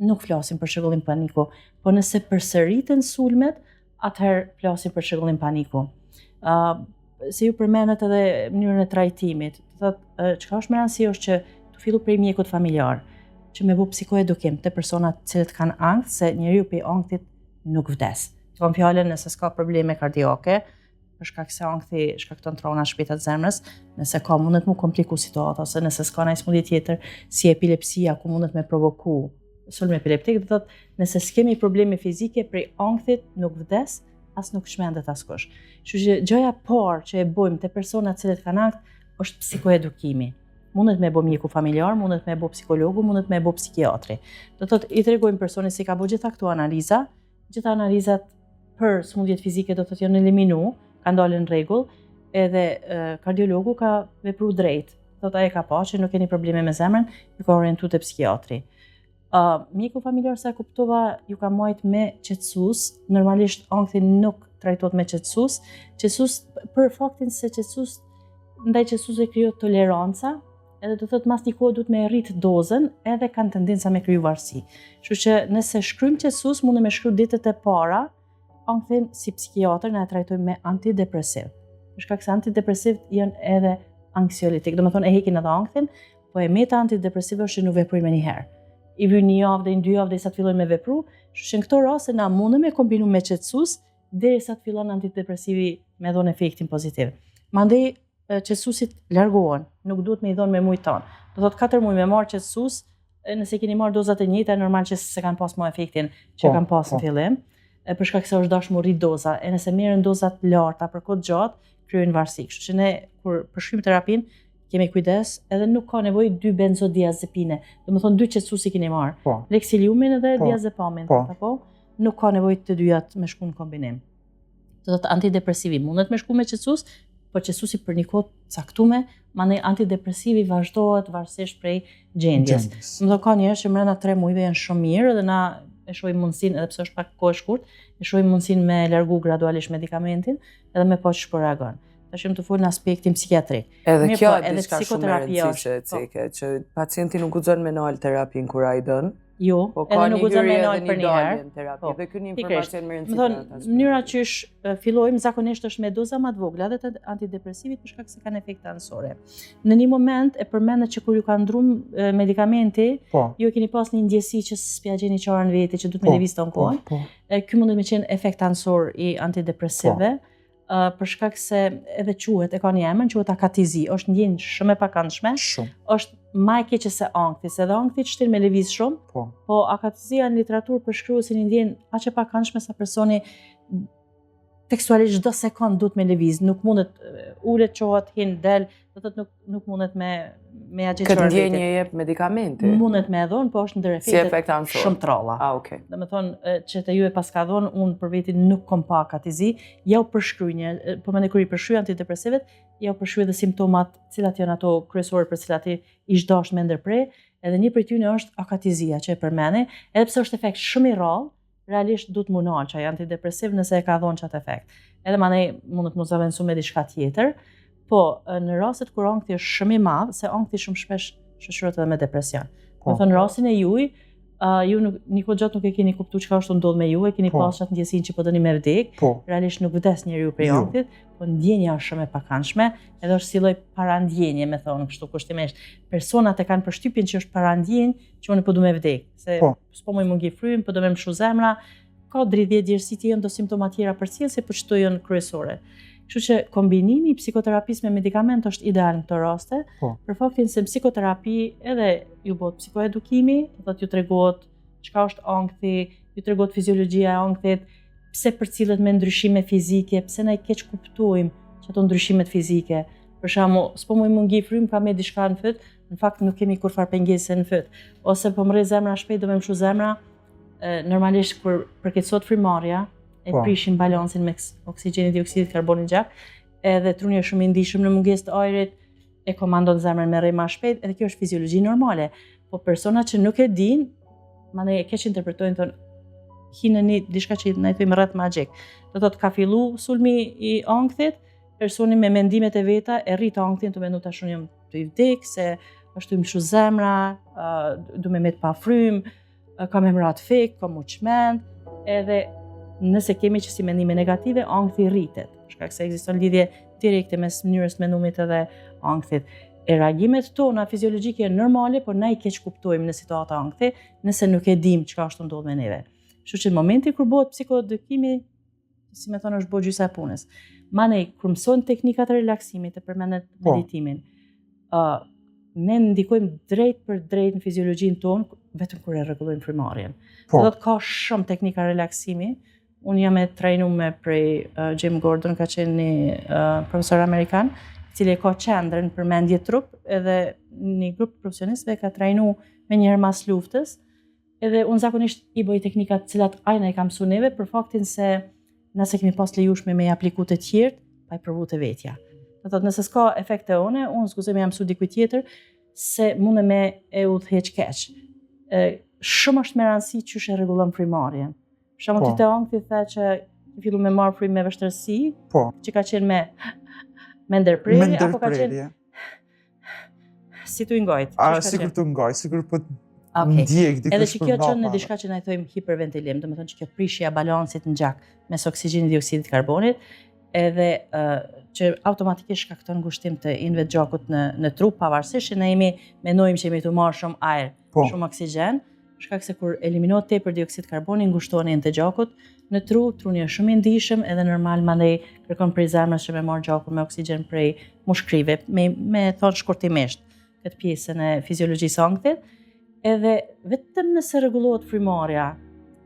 nuk flasim për çrregullim paniku, po nëse përsëriten sulmet, atëherë flasim për çrregullim paniku. Se ju përmendet edhe mënyrën e trajtimit. Çka është më rëndësishme është që të fillu prej mjekut familjar, që me bu psikoedukim të personat cilët kanë ankth, se njeriu pe ankthit nuk vdes. Kam fjalën nëse s'ka probleme kardiake, për shkak se ankthi shkakton trona shpejta të zemrës, nëse ka mundet mu kompliku situata, ose nëse s'ka ndonjë smundje tjetër si epilepsia ku mundet me provoku sulm epileptik, do thotë nëse s'kemi probleme fizike prej ankthit nuk vdes, as nuk shmendet askush. Kështu që gjëja parë që e bëjmë te personat që kanë ankth është psikoedukimi. Mundet me bo mjeku familjar, mundet me bo psikologu, mundet me bo psikiatri. Do thotë i tregojmë personit se ka bo gjitha këto analiza, gjitha analizat për smundjet fizike do thotë janë eliminu, ka ndalë në rregull, edhe kardiologu ka vepru drejt. Do thotë ai ka pa që nuk keni probleme me zemrën, ju ka orientuar te psikiatri. Mjeku familjar sa kuptova ju ka marrë me qetësues, normalisht ankthi nuk trajtohet me qetësues. Qetësues për faktin se qetësues ndaj qetësuesve krijohet toleranca, edhe do thotë mas një kohë duhet me rrit dozën, edhe kanë tendenca me kriju varësi. Kështu që nëse shkryjmë qetësues, mundem me shkruaj ditët e para, ankthin si psikiatër na e trajtojmë me antidepresiv. Për shkak se antidepresivët janë edhe anksiolitik, domethënë e hekin edhe ankthin, po e meta antidepresive është që nuk veprojnë menjëherë. I vjen një javë dhe 2 javë derisa të fillojnë me vepru, kështu që në këto raste na mundem me kombinu me qetësues derisa të fillon antidepresivi me dhënë efektin pozitiv. Mandej qetësuesit largohen, nuk duhet me i dhënë me mujt ton. Do thotë 4 muaj me marr qetësues, nëse keni marr dozat e njëjta, normal që se kanë pas më efektin që kanë pas në fillim, për shkak se është dashur rrit doza. E nëse merren dozat larta për kohë gjatë, krijojnë varësi. Kështu që ne kur përshkrim terapin kemi kujdes, edhe nuk ka nevojë 2 benzodiazepine. Domethënë 2 qetësuesi keni marr. Lexiliumin edhe diazepamin, apo nuk ka nevojë të dyjat me shku në kombinim. Do thotë antidepresivi mundet me shku me qetësues, por qetësuesi për një kohë caktuar, mandej antidepresivi vazhdohet varësisht prej gjendjes. Do ka njerëz që brenda 3 muajve janë shumë mirë dhe na e shohim mundsinë, edhe pse është pak kohë e shkurtë, e shohim mundsinë me largu gradualisht medikamentin edhe me pa që po reagon. Tashim të fol në aspektin psikiatrik. Edhe kjo është diçka shumë e rëndësishme, që pacienti nuk guxon me nal terapin kur ai dën. Jo, edhe nuk guxon me nal për një herë. Dhe ky një informacion më rëndësishme. Mënyra që fillojmë zakonisht është me doza më të vogla dhe të antidepresivit për shkak se kanë efekte anësore. Në një moment e përmendet që kur ju ka ndruar medikamenti, ju keni pas një ndjesi që s'pja gjeni qarën veti që duhet me lëviz ton kohën. Ky mundet me qenë efekt anësor i antidepresive. Për shkak se edhe quhet, e ka një emër, quhet akatizi, është ndjenjë shumë e pakëndshme, është më e keqe se ankthi, se edhe ankthi çtin me lëviz shumë, po akatizia në literaturë përshkruhet si një ndjenjë aq e pakëndshme sa personi tekstualisht çdo sekond duhet me lëviz, nuk mundet ulet, çohet, hin, del, do thotë nuk mundet me agjeçor. Këtë ndjenjë jep medikamenti. Mundet me dhon, po është ndër efekte shumë tralla. Okay. Domethënë që te ju e paska dhon, unë për veti nuk kom pa akatizi, ja u përshkruaj, po mendoj kur i përshkruaj antidepresivet, ja u përshkruaj edhe simptomat, cilat janë ato kryesorë për cilat ish dash me ndërprer, edhe një prej tyre është akatizia që e përmeni, edhe pse është efekt shumë i rrallë, realisht duhet mu nal çaj antidepresiv nëse e ka dhënë çat efekt. Edhe mandej mundet mos avancu me diçka tjetër, po në rastet kur ankthi është shumë i madh, se ankthi shumë shpesh shoqërohet edhe me depresion. Do të thonë rastin e juaj, ju një kohë gjatë nuk e keni kuptuar çka është ndodh me ju, e keni pas atë ndjesinë që po doni me vdek, realisht nuk vdes njeriu prej ankthit, po ndjenja është shumë e pakëndshme, edhe është si lloj parandjenje, me thonë kështu kushtimisht. Personat e kanë përshtypjen që është parandjenjë që unë po du me vdek, se s'po më mungi frym, po do me mshu zemra, ka dridhje djersi të janë do simptoma tjera përcjellëse, po çto janë kryesore. Kështu që kombinimi i psikoterapisë me medikament është ideal në këto raste, për faktin se psikoterapi edhe ju bëhet psikoedukimi, do të ju tregohet çka është ankthi, ju tregohet fiziologjia e ankthit, pse përcillet me ndryshime fizike, pse ne keq kuptojmë çato ndryshimet fizike. Për shembull, s'po më mungi frym, ka me diçka në fyt, në fakt nuk kemi kurfar pengese në fyt, ose po mrre zemra shpejt, do me mshu zemra, normalisht kur përkeçohet frymarrja, e prishin balansin me oksigjenit, dioksidit, karbonit gjak, edhe truni është shumë i ndihshëm në mungesë të ajrit, e komandon zemrën me rrej më shpejt, edhe kjo është fiziologji normale. Po personat që nuk e dinë, mandej e keq interpretojnë, thonë hinë në diçka që ne thojmë rreth magjik. Do thotë ka fillu sulmi i ankthit, personi me mendimet e veta e rrit ankthin të mendu tash unë jam të i vdek, se është të mshu zemra, du me met pa frym, ka me mrat fik, ka mu çmend, edhe nëse kemi që si mendime negative, ankthi rritet. shkak se ekziston lidhje direkte mes mënyrës mendimit edhe ankthit. E reagimet tona fiziologjike janë normale, por na I keq kuptojmë në situata ankthi, nëse nuk e dim çka është ndodhur me neve. Kështu që në momentin kur bëhet psikodikimi, si më thonë, është bërë gjysa e punës. Manej, kur mësojnë teknikat e relaksimit, e përmendet meditimin, ne ndikojmë drejt për drejt në fiziologjinë tonë, vetëm kur e rregullojmë frymarrjen. Do të ka shumë teknika relaksimi. Unë jam e trajnuar prej Jim Gordon, ka qenë një profesor amerikan, I cili ka qendrën për mendje trup, edhe një grup profesionistëve ka trajnuar me njëherë mas luftës, edhe unë zakonisht I bëj teknikat të cilat ajna I ka mësuar neve për faktin se nëse kemi pas lejueshme me I apliku të tjerë, pa I provu të vetja. Do thotë nëse s'ka efekte one, unë s'guzoj me ja mësu dikujt tjetër se mund me e udhëheq keq. Shumë është me rëndësi çysh e rregullon frymarrjen. Për shembull ti te ankthi the që I fillu me marr frymë me vështirësi, që ka qenë me ndërprerje apo ka qenë si tu ngojt. Sikur tu ngojt, sikur po ndjek dikush. Edhe që kjo çon në diçka që na I thojmë hiperventilim, domethënë që kjo prishja e balansit në gjak mes oksigjenit dhe dioksidit karbonit, edhe që automatikisht shkakton ngushtim të inëve të gjakut në trup, pavarësisht që ne mendojmë që jemi të marrë shumë ajër, shumë oksigjen, shkak se kur eliminohet tepër dioksid karboni ngushtohen inë të gjakut në tru, truni është shumë I ndihshëm edhe normal mandej kërkon prej zemrës që me marr gjakun me oksigjen prej mushkrive, me thonë shkurtimisht këtë pjesën e fiziologjisë ankthit, edhe vetëm nëse rregullohet frymarrja,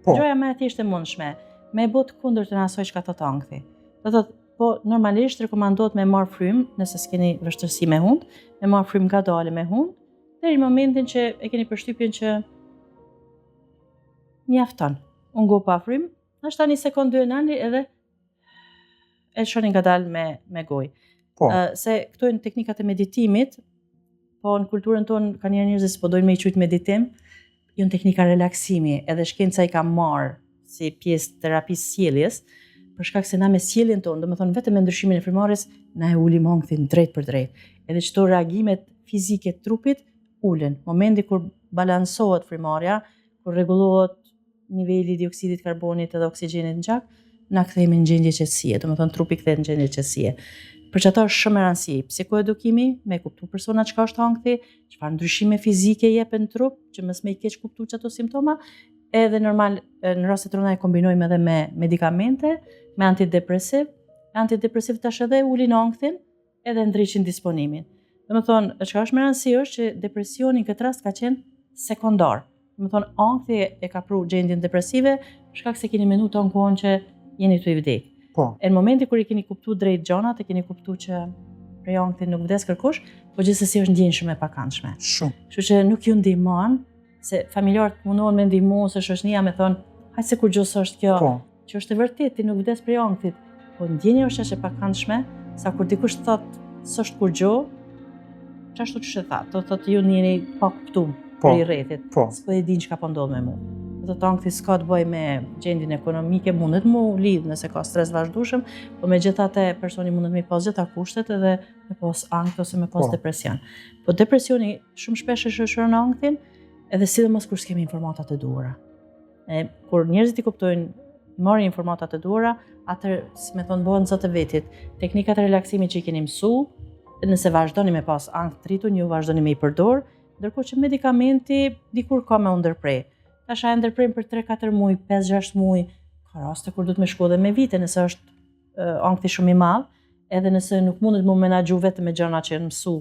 gjëja më e thjeshtë e mundshme, me bot kundërtën asaj çka thot ankthi. Do thotë, po normalisht rekomandohet me marr frymë, nëse s'keni vështirësi me hund, me marr frymë ngadalë me hund, deri në momentin që e keni përshtypjen që mjafton. Unë go pa frymë, është tani sekond 2 nani edhe e shoni ngadalë me gojë. Se këto janë teknikat e meditimit, po në kulturën tonë ka njerëz njerëz që po dojnë me I quajt meditim, janë teknika relaksimi, edhe shkenca I ka marrë si pjesë terapisë sjelljes, për shkak se na me sjelljen tonë, domethënë vetëm me ndryshimin e frymarrjes, na e ulim anktin drejt për drejt. Edhe çto reagimet fizike të trupit ulen. Momenti kur balansohet frymarrja, kur rregullohet niveli I dioksidit karbonit edhe oksigjenit në gjak, na kthehemi në gjendje qetësie, domethënë trupi kthehet në gjendje qetësie. Për çato është shumë e rëndësishme psikoedukimi, me kuptu persona çka është ankthi, çfarë ndryshime fizike jepet në trup, që mos me I keq kuptu çato simptoma, edhe normal në rastet rënda e kombinojmë edhe me medikamente, me antidepresiv. Antidepresiv tash edhe ulin ankthin, edhe ndriçin disponimin. Domethënë, çka është më rëndësi është që depresioni në këtë rast ka qenë sekondar. Domethënë, ankthi e ka pru gjendjen depresive, shkak se keni menduar të ankohen që jeni të I vdek. E në momenti kur I keni kuptu drejt gjanat, e keni kuptu që prej ankthit nuk vdes kërkush, po gjithsesi është ndjenjshëm e pakëndshme. Kështu që nuk ju ndihmon, se familjarët mundohen me ndihmu, se shoqënia me thonë, hajtë se kur gjos është kjo, që është e vërtet, ti nuk vdes prej ankthit, po ndjenja është e pakëndshme, sa kur dikush thotë, s'është kur gjo, çashtu që thatë, do thotë ju jeni pa kuptum për I rrethit, s'po e din çka po ndodh me mua. Do të ankthi s'ka të bëj me gjendjen ekonomike, mundet mu lidh nëse ka stres vazhdueshëm, po megjithatë personi mundet me pas gjitha kushtet edhe me pas ankth ose me pas depresion. Po depresioni shumë shpesh e shoqëron ankthin, edhe sidomos kur s'kemi informata të duhura. Kur njerëzit I kuptojnë, marrin informata të duhura, atëherë, si me thonë, bëhen zotë vetit. Teknikat e relaksimit që I keni mësu, nëse vazhdoni me pas ankth të rritun, ju vazhdoni me I përdor, ndërkohë që medikamenti dikur ka me u ndërprej. Tash e ndërprejmë për 3-4 muaj, 5-6 muaj, ka raste kur duhet me shku edhe me vite, nëse është ankthi shumë I madh, edhe nëse nuk mundet mu menaxhu vetëm me gjëra që janë mësu,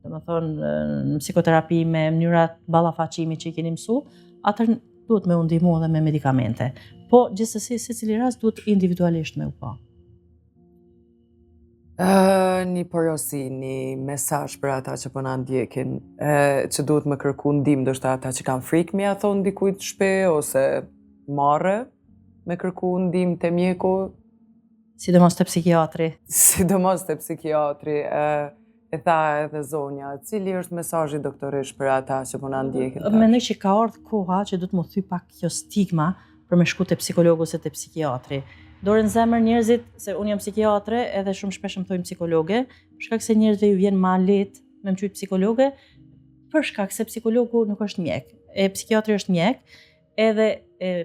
domethënë në psikoterapi me mënyrat ballafaqimi që I keni mësu, atëherë duhet me u ndihmu edhe me medikamente. Po gjithsesi secili rast duhet individualisht me u pa. Një porosi, një mesazh për ata që po na ndjekin, që duhet me kërku ndihmë, ndoshta ata që kanë frikë me ia thonë dikujt shpe ose marrë me kërku ndihmë te mjeku, sidomos te psikiatri. Sidomos te psikiatri, e tha edhe zonja, cili është mesazhi doktorish për ata që po na ndjekin? Mendoj që ka ardhur koha që duhet më thy pak kjo stigma për me shku te psikologu ose te psikiatri. Dorën zemër njerëzit, se unë jam psikiatre edhe shumë shpesh më thojnë psikologe, për shkak se njerëzve ju vjen ma lehtë me më quajt psikologe, për shkak se psikologu nuk është mjek. Psikiatri është mjek, edhe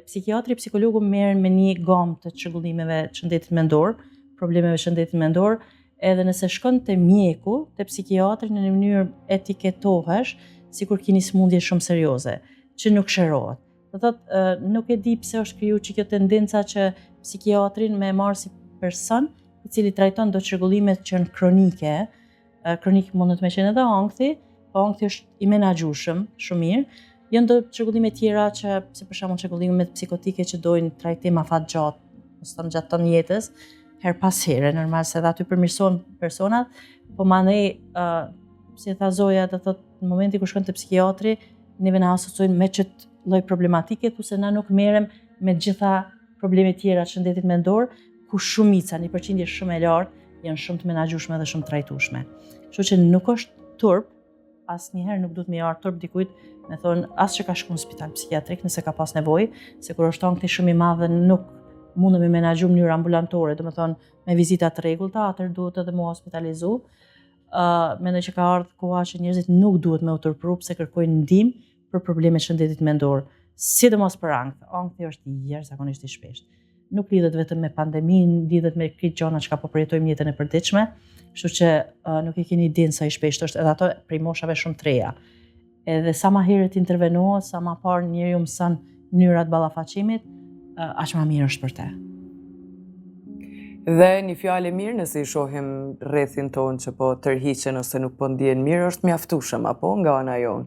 psikiatri psikologu merren me një gamë të çrregullimeve të shëndetit mendor, problemeve shëndetit mendor, edhe nëse shkon te mjeku, te psikiatri në një mënyrë etiketohesh, sikur keni smundje shumë serioze, që nuk shërohet. Do thotë, nuk e di pse është kriju që kjo tendenca që psikiatrin me marrë si person i cili trajton do çrregullimet që janë kronike. Kronik mund të më qenë edhe ankthi, po ankthi është i menaxhueshëm shumë mirë. Janë do çrregullime tjera që, si për shembull çrregullimet psikotike që dojnë trajtim afatgjatë, ose gjatë të jetës, her pas here, normal se dhe aty përmirësohen personat, po mandej, si e tha Zoja, do thotë, në momenti kur shkon te psikiatri, neve na asociojnë me çet lloj problematike, thosë na nuk merrem me gjitha problemet tjera të shëndetit mendor, ku shumica, një përqindje shumë e lartë, janë shumë të menaxhueshme dhe shumë trajtueshme. Kështu që nuk është turp, asnjëherë nuk duhet më marr turp dikujt, me thonë as që ka shkuar në spital psikiatrik nëse ka pas nevojë, se kur është ankthi shumë i madh dhe nuk mundemi me menaxhu në mënyrë ambulantore, do të thonë me vizita të rregullta, atëherë duhet edhe më hospitalizu. Mendoj që ka ardhur koha që njerëzit nuk duhet me u turpëru pse kërkojnë ndihmë për probleme shëndetit mendor, sidomos për ankth. Ankthi është jashtëzakonisht i shpeshtë. Nuk lidhet vetëm me pandeminë, lidhet me këto gjëra që po përjetojmë jetën e përditshme, kështu që nuk e keni idenë sa i shpeshtë është edhe ato prej moshave shumë të reja. Edhe sa më herët intervenohet, sa më parë njeriu mëson mënyrat ballafaqimit, aq më mirë është për te. Dhe një fjalë mirë nëse i shohim rrethin tonë që po tërhiqen ose nuk po ndjen mirë, është mjaftueshëm apo nga ana jonë?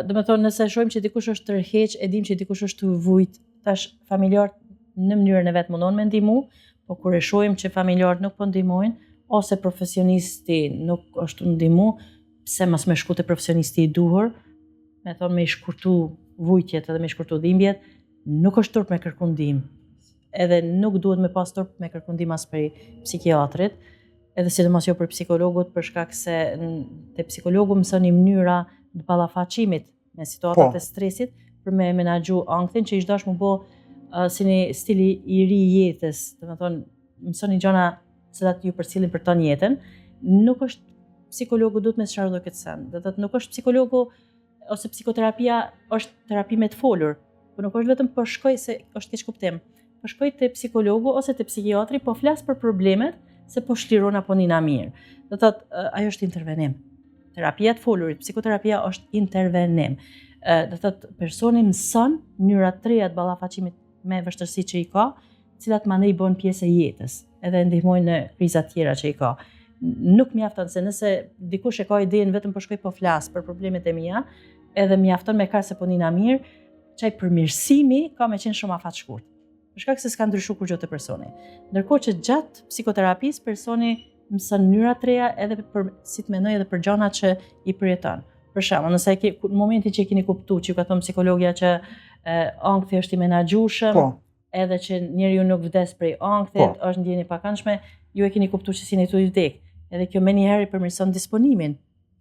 Do të thonë nëse shohim që dikush është tërheq, e dim që dikush është të vujt, tash familjarët në mënyrën e vet mundon me ndihmu, po kur e shohim që familjarët nuk po ndihmojnë ose profesionisti nuk është të ndihmu, pse mos më shku te profesionisti i duhur, me thonë me i shkurtu vujtjet edhe me i shkurtu dhimbjet, nuk është turp me kërku ndihmë. Edhe nuk duhet me pas turp me kërku ndihmë as prej psikiatrit, edhe sidomos jo për psikologut, për shkak se te psikologu mësoni mënyra të ballafaqimit me situatat e stresit për me menaxhu ankthin që i çdosh më bë si një stili i ri i jetës, domethënë mësoni gjëra që ju përcjellin për ton jetën. Nuk është psikologu duhet me sharrë këtë sen. Do thotë nuk është psikologu ose psikoterapia është terapi me të folur, por nuk është vetëm po shkoj se është keq kuptim. Po shkoj te psikologu ose te psikiatri, po flas për problemet se po shliron apo nina mirë. Do thotë ajo është intervenim. Terapia të folurit, psikoterapia është intervenim. Do thotë personi mëson mënyra të reja të ballafaqimit me vështirësi që i ka, cilat mandej bën pjesë e jetës, edhe ndihmojnë në krizat tjera që i ka. Nuk mjafton se nëse dikush e ka idenë vetëm po shkoj po flas për problemet e mia, edhe mjafton me kaq se po nina mirë, çaj përmirësimi ka me qenë shumë afat shkurt. Për shkak se s'ka ndryshuar kurrë te personi. Ndërkohë që gjatë psikoterapisë personi mëson mënyra të reja edhe për si të mendoj edhe për gjëra që i përjeton. Për shembull, nëse në momentin që e keni kuptuar që ju ka thënë psikologja që ankthi është i menaxhueshëm, edhe që njeriu nuk vdes prej ankthit, është ndjenjë e pakëndshme, ju e keni kuptuar që si tu i vdek. Edhe kjo menjëherë i përmirëson disponimin.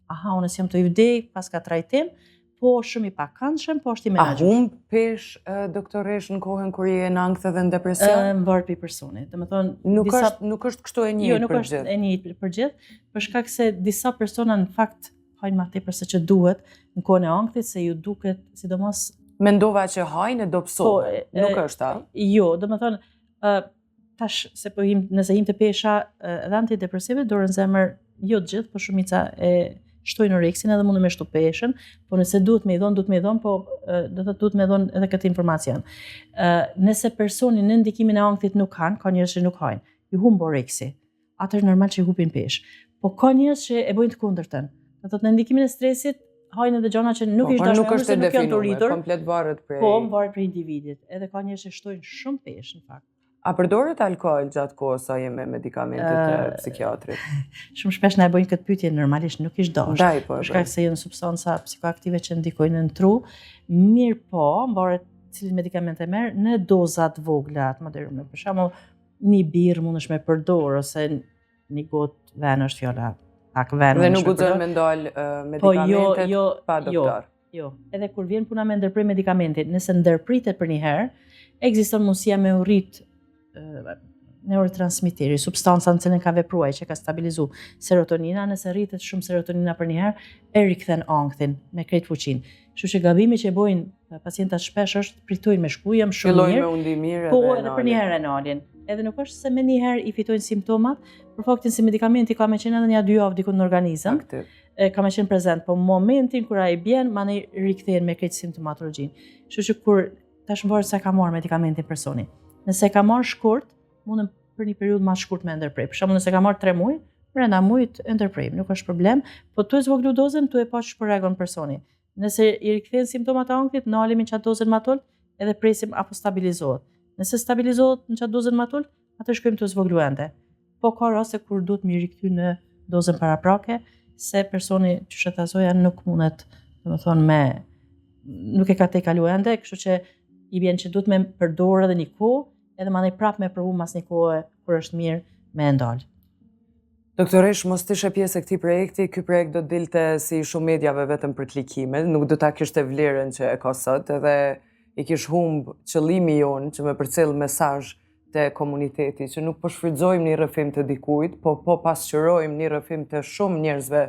Aha, unë jam të i vdek pas ka trajtim, po shumë i pakëndshëm, po është i menaxhueshëm. A humb pesh doktoresh në kohën kur je në ankth dhe në depresion? Varet prej personit. Domethënë nuk është kështu e njëjtë për gjithë. Jo, nuk është e njëjtë për gjithë, për shkak se disa persona në fakt hajnë më tepër se që duhet në kohën e ankthit, se ju duket sidomos mendova që hajnë e dobësohen. Nuk është ta? Jo, domethënë tash se po nëse him të pesha edhe antidepresive dorën zemër jo të gjithë, po shumica e shtojnë oreksin edhe mund me shtu peshën, po nëse duhet me i dhon, po do të duhet me dhon edhe këtë informacion. Nëse personi në ndikimin e ankthit nuk kanë, ka njerëz që nuk hajnë, ju humb oreksi. Atëherë normal që i hupin peshë. Po ka njerëz që e bëjnë të kundërtën. Do thotë në ndikimin e stresit hajnë edhe gjëra që nuk i dashur, nuk është e definuar, komplet varet prej. Po, varet prej individit. Edhe ka njerëz që shtojnë shumë peshë në fakt. A përdoret alkool gjatë kohës sa je me medikamentet e psikiatrit? Shumë shpesh na e bëjnë këtë pyetje, normalisht nuk ish dash. Për shkak se janë substanca psikoaktive që ndikojnë në tru. Mirë po, varet cilin medikament e merr në doza të vogla të moderume. Për shembull, një birrë mundesh me përdor ose një gotë venë është fjala pak venë. Dhe nuk guxon me ndal medikamentet pa doktor. Jo, edhe kur vjen puna me ndërprer medikamentin, nëse ndërpritet për një herë, ekziston mundësia me u rrit neurotransmiteri, substanca në cilën ka vepruar që ka stabilizu serotonina, nëse rritet shumë serotonina për një herë, e rikthen ankthin me krejt fuqinë. Kështu që gabimi që bojnë pacientat shpesh është pritojnë me shku, jam shumë mirë, me undi mirë po edhe për një herë e nalin. edhe nuk është se me njëherë i fitojnë simptomat, për faktin se medikamenti ka me qenë edhe një 2 javë diku në organizëm, ka me qenë prezent, po momentin kur ai bjen, ma ne rikthehen me krejt simptomatologjinë. Kështu që kur tash më varet se ka marrë medikamentin personi. Nëse ka marrë shkurt, mundem për një periudhë më shkurt me ndërprej. Për shembull, nëse ka marrë 3 muaj, brenda muajit e ndërprejmë, nuk është problem, po tu e zvoglu dozën, tu e pa ç'po reagon personi. Nëse i rikthehen simptomat e ankthit, nalemi në çat dozën më tul, edhe presim apo stabilizohet. Nëse stabilizohet në çat dozën më tul, atë shkojmë të zvoglu ende. Po ka raste kur duhet mi rikthy në dozën paraprake, se personi që shëtazoja nuk mundet, domethënë nuk e ka te kalu ende, kështu që i bjen që duhet me përdorë edhe një kohë, edhe mandej prap me provu mas një kohë kur është mirë me ndalë. Doktoresh, mos të ishe pjesë e këtij projekti, ky projekt do të dilte si shumë mediave vetëm për klikime, nuk do ta kishte vlerën që e ka sot, edhe i kish humb qëllimi jonë që me përcjell mesazh te komuniteti, që nuk po shfrytëzojmë një rrëfim të dikujt, po pasqyrojmë një rrëfim të shumë njerëzve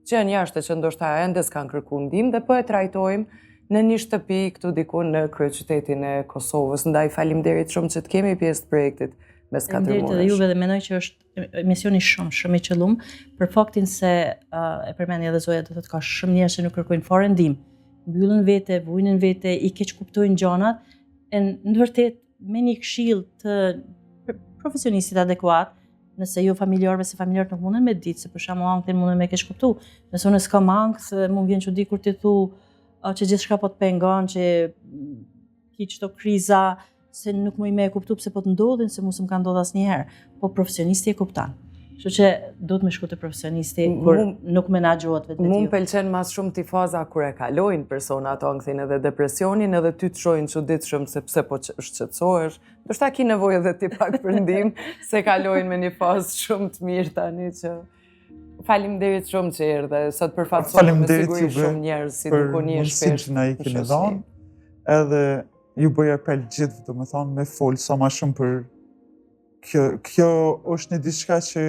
që janë jashtë, që ndoshta ende s'kan kërkuar ndihmë dhe po e trajtojmë në një shtëpi këtu diku në kryeqytetin e Kosovës. Ndaj faleminderit shumë që të kemi pjesë të projektit mes 4 muajsh. Faleminderit edhe juve dhe mendoj që është misioni shumë i qëllum, për faktin se e përmendi edhe Zoja, do thotë ka shumë njerëz që nuk kërkojnë fare ndihmë, mbyllën vete, vujnë vete, i keq kuptojnë gjanat, e në vërtet me një këshill të profesionistit adekuat, nëse jo familjarëve, se familjarët nuk munden me ditë, se për shembull ankthën munden me keq kuptu. Nëse unë s'kam ankth, mund vjen çudi kur ti thu që gjithçka po të pengon, që ki çdo kriza, se nuk më i me e kuptu pse po të ndodhin, se mu s'm ka ndodhur asnjëherë, po profesionisti e kupton. Kështu që duhet me shku te profesionisti kur nuk menaxhohet vetë. Mu m'pëlqen mas shumë tifaza kur e kalojnë personat ankthin edhe depresionin, edhe ty të shohin çuditshëm se pse po shqetësohesh. Ndoshta ki nevojë edhe ti pak për ndihmë, se kalojnë me një fazë shumë të mirë tani që faleminderit shumë që erdhe. Sot përfaqësoj me siguri shumë njerëz si dukoni e shpesh. Na i keni dhënë, edhe ju bëj apel gjithë, domethënë me fol sa më shumë për kjo është një diçka që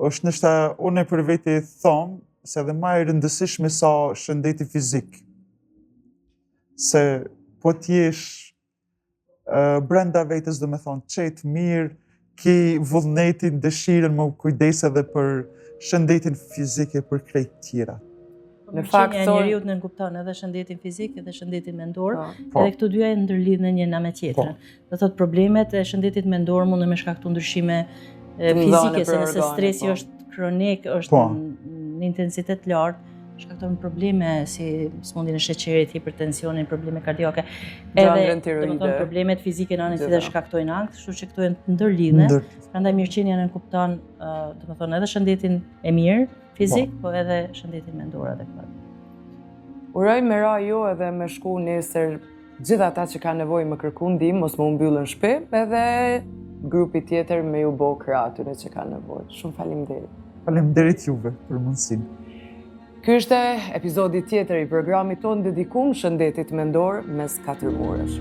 është nështë unë për vete thomë se edhe ma e rëndësishme sa shëndeti fizik. Se po t'jesh brenda vetës, do me thonë, qetë mirë, ki vullnetin, dëshiren më kujdes edhe për shëndetin fizik e për krejt tjera. Në fakt, njeriut në nënkupton edhe shëndetin fizik edhe shëndetin mendor, edhe këto dyja e ndërlidhen njëna me tjetrën. Do thotë problemet e shëndetit mendor mund me shkaktu ndryshime fizike, se nëse stresi është kronik, është në intensitet lartë, shkakton probleme si smundjen e sheqerit, hipertensionin, probleme kardiake. Edhe problemet fizike në anën tjetër shkaktojnë ankth, kështu që këto janë të ndërlidhura. Prandaj mirëqenia nënkupton, domethënë edhe shëndetin e mirë fizik, po edhe shëndetin mendor adekuat. Uroj me ra ju edhe me shku nesër gjithë ata që ka nevojë më kërku ndihmë, mos më mbyllën shtëpi, edhe grupi tjetër me ju bë krah atyre që kanë nevojë. Shumë faleminderit. Faleminderit juve për mundësinë. Ky ishte episodi tjetër i programit tonë dedikuar shëndetit mendor mes 4 muajsh.